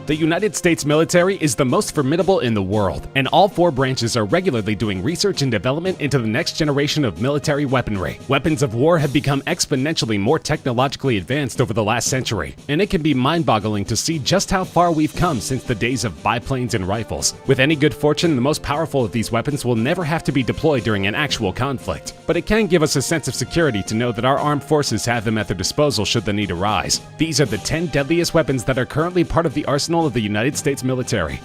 The United States military is the most formidable in the world, and all four branches are regularly doing research and development into the next generation of military weaponry. Weapons of war have become exponentially more technologically advanced over the last century, and it can be mind-boggling to see just how far we've come since the days of biplanes and rifles. With any good fortune, the most powerful of these weapons will never have to be deployed during an actual conflict, but it can give us a sense of security to know that our armed forces have them at their disposal should the need arise. These are the 10 deadliest weapons that are currently part of the arsenal of the United States military.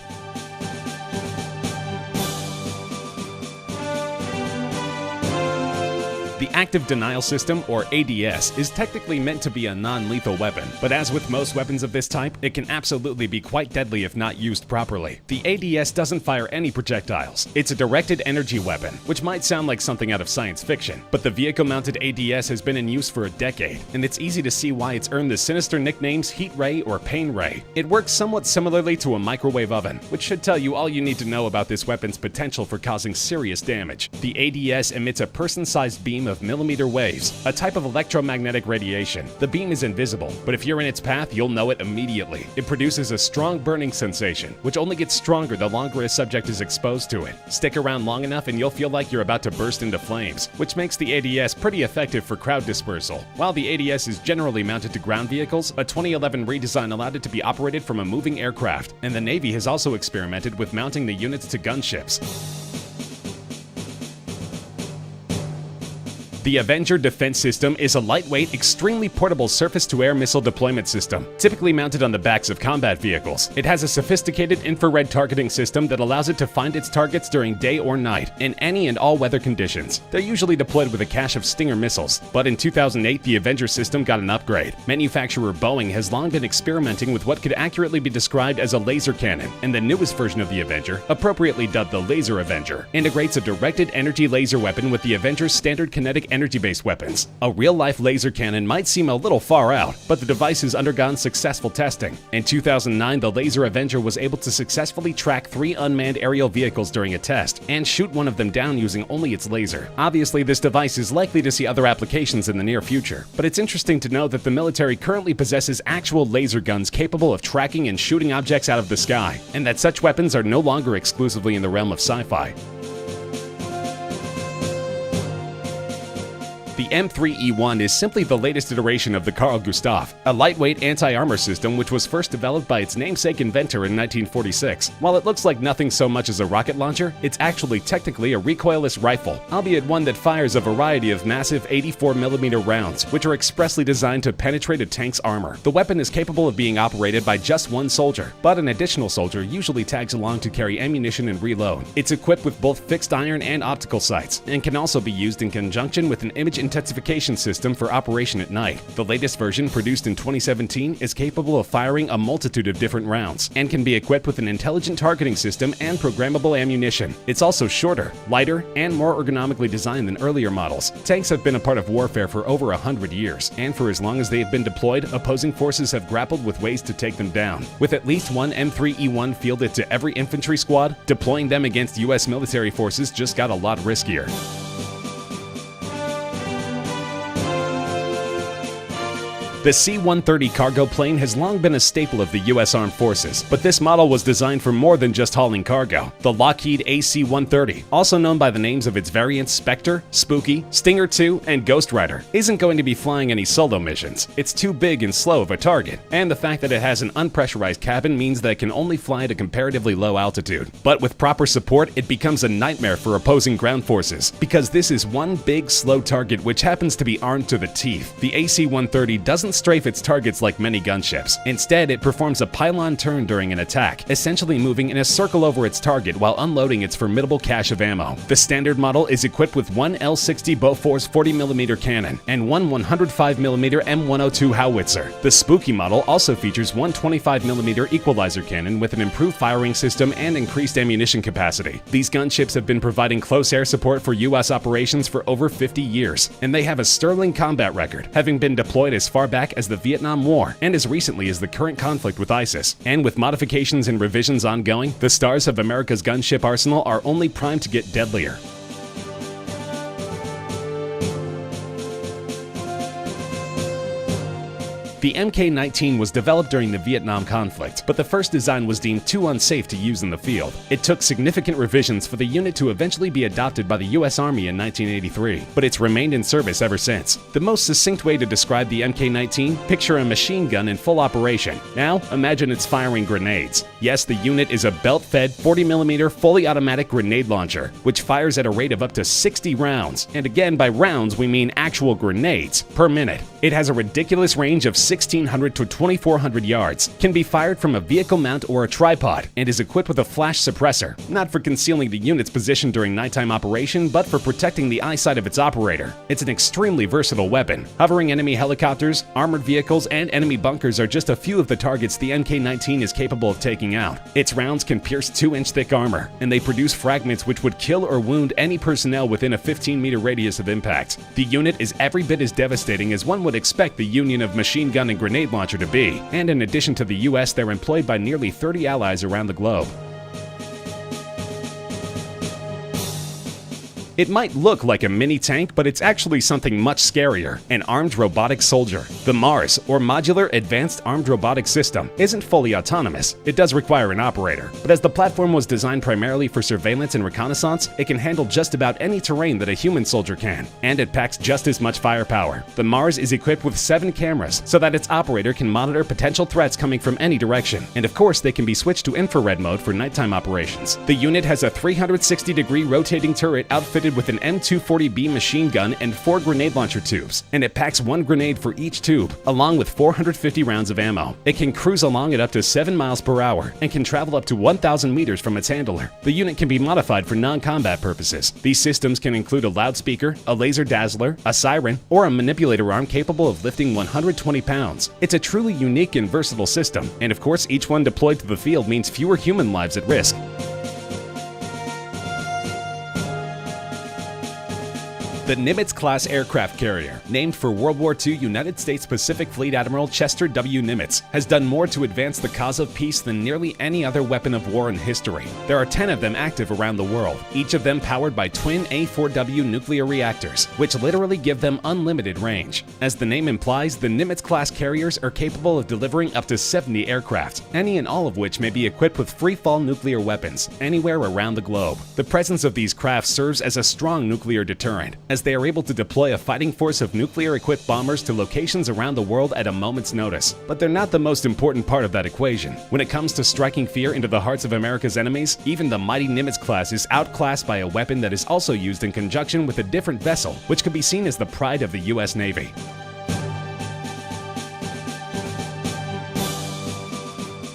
The Active Denial System, or ADS, is technically meant to be a non-lethal weapon, but as with most weapons of this type, it can absolutely be quite deadly if not used properly. The ADS doesn't fire any projectiles. It's a directed energy weapon, which might sound like something out of science fiction, but the vehicle-mounted ADS has been in use for a decade, and it's easy to see why it's earned the sinister nicknames Heat Ray or Pain Ray. It works somewhat similarly to a microwave oven, which should tell you all you need to know about this weapon's potential for causing serious damage. The ADS emits a person-sized beam of millimeter waves, a type of electromagnetic radiation. The beam is invisible, but if you're in its path, you'll know it immediately. It produces a strong burning sensation, which only gets stronger the longer a subject is exposed to it. Stick around long enough and you'll feel like you're about to burst into flames, which makes the ADS pretty effective for crowd dispersal. While the ADS is generally mounted to ground vehicles, a 2011 redesign allowed it to be operated from a moving aircraft, and the Navy has also experimented with mounting the units to gunships. The Avenger Defense System is a lightweight, extremely portable surface-to-air missile deployment system, typically mounted on the backs of combat vehicles. It has a sophisticated infrared targeting system that allows it to find its targets during day or night, in any and all weather conditions. They're usually deployed with a cache of Stinger missiles, but in 2008 the Avenger system got an upgrade. Manufacturer Boeing has long been experimenting with what could accurately be described as a laser cannon, and the newest version of the Avenger, appropriately dubbed the Laser Avenger, integrates a directed energy laser weapon with the Avenger's standard kinetic energy-based weapons. A real-life laser cannon might seem a little far out, but the device has undergone successful testing. In 2009, the Laser Avenger was able to successfully track 3 unmanned aerial vehicles during a test, and shoot one of them down using only its laser. Obviously, this device is likely to see other applications in the near future, but it's interesting to know that the military currently possesses actual laser guns capable of tracking and shooting objects out of the sky, and that such weapons are no longer exclusively in the realm of sci-fi. The M3E1 is simply the latest iteration of the Carl Gustaf, a lightweight anti-armor system which was first developed by its namesake inventor in 1946. While it looks like nothing so much as a rocket launcher, it's actually technically a recoilless rifle, albeit one that fires a variety of massive 84mm rounds, which are expressly designed to penetrate a tank's armor. The weapon is capable of being operated by just one soldier, but an additional soldier usually tags along to carry ammunition and reload. It's equipped with both fixed iron and optical sights, and can also be used in conjunction with an image intensification system for operation at night. The latest version, produced in 2017, is capable of firing a multitude of different rounds, and can be equipped with an intelligent targeting system and programmable ammunition. It's also shorter, lighter, and more ergonomically designed than earlier models. Tanks have been a part of warfare for over 100 years, and for as long as they have been deployed, opposing forces have grappled with ways to take them down. With at least one M3E1 fielded to every infantry squad, deploying them against US military forces just got a lot riskier. The C-130 cargo plane has long been a staple of the U.S. Armed Forces, but this model was designed for more than just hauling cargo. The Lockheed AC-130, also known by the names of its variants Spectre, Spooky, Stinger II, and Ghost Rider, isn't going to be flying any solo missions. It's too big and slow of a target, and the fact that it has an unpressurized cabin means that it can only fly at a comparatively low altitude. But with proper support, it becomes a nightmare for opposing ground forces, because this is one big, slow target which happens to be armed to the teeth. The AC-130 doesn't strafe its targets like many gunships. Instead, it performs a pylon turn during an attack, essentially moving in a circle over its target while unloading its formidable cache of ammo. The standard model is equipped with one L-60 Bofors 40mm cannon and one 105mm M102 howitzer. The Spooky model also features one 25mm equalizer cannon with an improved firing system and increased ammunition capacity. These gunships have been providing close air support for U.S. operations for over 50 years, and they have a sterling combat record, having been deployed as far back as the Vietnam War and as recently as the current conflict with ISIS. And with modifications and revisions ongoing, the stars of America's gunship arsenal are only primed to get deadlier. The Mk-19 was developed during the Vietnam conflict, but the first design was deemed too unsafe to use in the field. It took significant revisions for the unit to eventually be adopted by the US Army in 1983, but it's remained in service ever since. The most succinct way to describe the Mk-19, picture a machine gun in full operation. Now, imagine it's firing grenades. Yes, the unit is a belt-fed 40mm fully automatic grenade launcher, which fires at a rate of up to 60 rounds, and again by rounds we mean actual grenades, per minute. It has a ridiculous range of 1,600 to 2,400 yards, can be fired from a vehicle mount or a tripod, and is equipped with a flash suppressor, not for concealing the unit's position during nighttime operation, but for protecting the eyesight of its operator. It's an extremely versatile weapon. Hovering enemy helicopters, armored vehicles, and enemy bunkers are just a few of the targets the Mk-19 is capable of taking out. Its rounds can pierce 2-inch thick armor, and they produce fragments which would kill or wound any personnel within a 15-meter radius of impact. The unit is every bit as devastating as one would expect the union of machine gun and grenade launcher to be, and in addition to the US, they're employed by nearly 30 allies around the globe. It might look like a mini tank, but it's actually something much scarier, an armed robotic soldier. The MARS, or Modular Advanced Armed Robotic System, isn't fully autonomous. It does require an operator, but as the platform was designed primarily for surveillance and reconnaissance, it can handle just about any terrain that a human soldier can, and it packs just as much firepower. The MARS is equipped with 7 cameras, so that its operator can monitor potential threats coming from any direction, and of course they can be switched to infrared mode for nighttime operations. The unit has a 360-degree rotating turret outfitted with an M240B machine gun and 4 grenade launcher tubes, and it packs 1 grenade for each tube, along with 450 rounds of ammo. It can cruise along at up to 7 miles per hour and can travel up to 1,000 meters from its handler. The unit can be modified for non-combat purposes. These systems can include a loudspeaker, a laser dazzler, a siren, or a manipulator arm capable of lifting 120 pounds. It's a truly unique and versatile system, and of course each one deployed to the field means fewer human lives at risk. The Nimitz-class aircraft carrier, named for World War II United States Pacific Fleet Admiral Chester W. Nimitz, has done more to advance the cause of peace than nearly any other weapon of war in history. There are 10 of them active around the world, each of them powered by twin A4W nuclear reactors, which literally give them unlimited range. As the name implies, the Nimitz-class carriers are capable of delivering up to 70 aircraft, any and all of which may be equipped with free-fall nuclear weapons anywhere around the globe. The presence of these craft serves as a strong nuclear deterrent, as they are able to deploy a fighting force of nuclear-equipped bombers to locations around the world at a moment's notice. But they're not the most important part of that equation. When it comes to striking fear into the hearts of America's enemies, even the mighty Nimitz class is outclassed by a weapon that is also used in conjunction with a different vessel, which could be seen as the pride of the US Navy.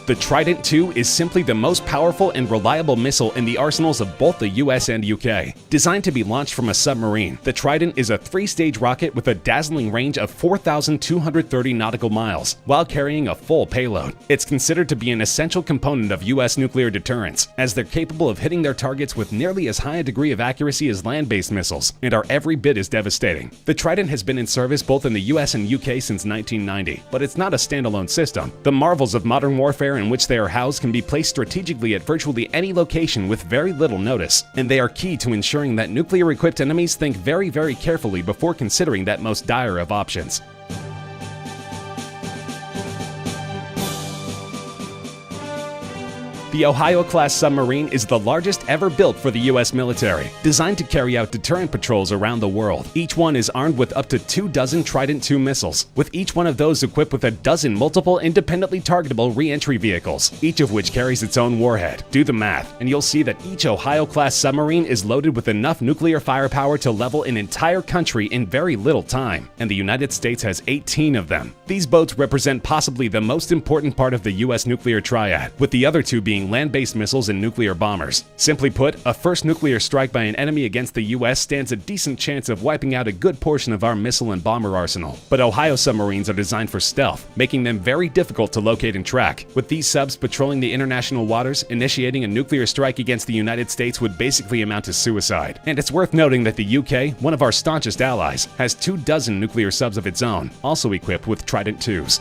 The Trident II is simply the most powerful and reliable missile in the arsenals of both the US and UK. Designed to be launched from a submarine, the Trident is a 3-stage rocket with a dazzling range of 4,230 nautical miles, while carrying a full payload. It's considered to be an essential component of US nuclear deterrence, as they're capable of hitting their targets with nearly as high a degree of accuracy as land-based missiles, and are every bit as devastating. The Trident has been in service both in the US and UK since 1990, but it's not a standalone system. The marvels of modern warfare in which they are housed can be placed strategically at virtually any location with very little notice, and they are key to ensuring that nuclear-equipped enemies think very, very carefully before considering that most dire of options. The Ohio-class submarine is the largest ever built for the U.S. military, designed to carry out deterrent patrols around the world. Each one is armed with up to 24 Trident II missiles, with each one of those equipped with a dozen multiple independently targetable re-entry vehicles, each of which carries its own warhead. Do the math, and you'll see that each Ohio-class submarine is loaded with enough nuclear firepower to level an entire country in very little time, and the United States has 18 of them. These boats represent possibly the most important part of the U.S. nuclear triad, with the other two being land-based missiles and nuclear bombers. Simply put, a first nuclear strike by an enemy against the US stands a decent chance of wiping out a good portion of our missile and bomber arsenal. But Ohio submarines are designed for stealth, making them very difficult to locate and track. With these subs patrolling the international waters, initiating a nuclear strike against the United States would basically amount to suicide. And it's worth noting that the UK, one of our staunchest allies, has 24 nuclear subs of its own, also equipped with Trident IIs.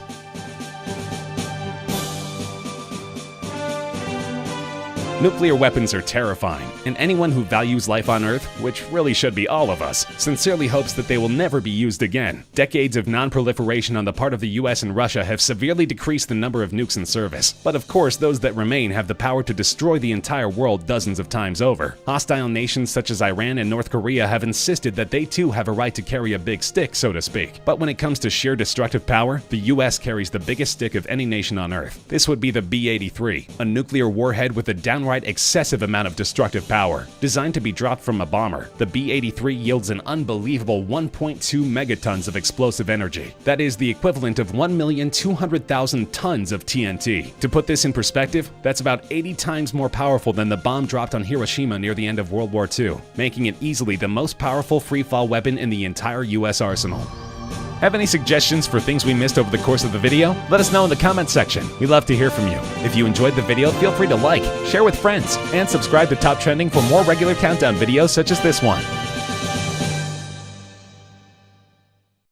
Nuclear weapons are terrifying, and anyone who values life on Earth, which really should be all of us, sincerely hopes that they will never be used again. Decades of non-proliferation on the part of the US and Russia have severely decreased the number of nukes in service. But of course, those that remain have the power to destroy the entire world dozens of times over. Hostile nations such as Iran and North Korea have insisted that they too have a right to carry a big stick, so to speak. But when it comes to sheer destructive power, the US carries the biggest stick of any nation on Earth. This would be the B-83, a nuclear warhead with a downright excessive amount of destructive power. Designed to be dropped from a bomber, the B-83 yields an unbelievable 1.2 megatons of explosive energy. That is the equivalent of 1,200,000 tons of TNT. To put this in perspective, that's about 80 times more powerful than the bomb dropped on Hiroshima near the end of World War II, making it easily the most powerful free-fall weapon in the entire US arsenal. Have any suggestions for things we missed over the course of the video? Let us know in the comments section. We love to hear from you. If you enjoyed the video, feel free to like, share with friends, and subscribe to Top Trending for more regular countdown videos such as this one.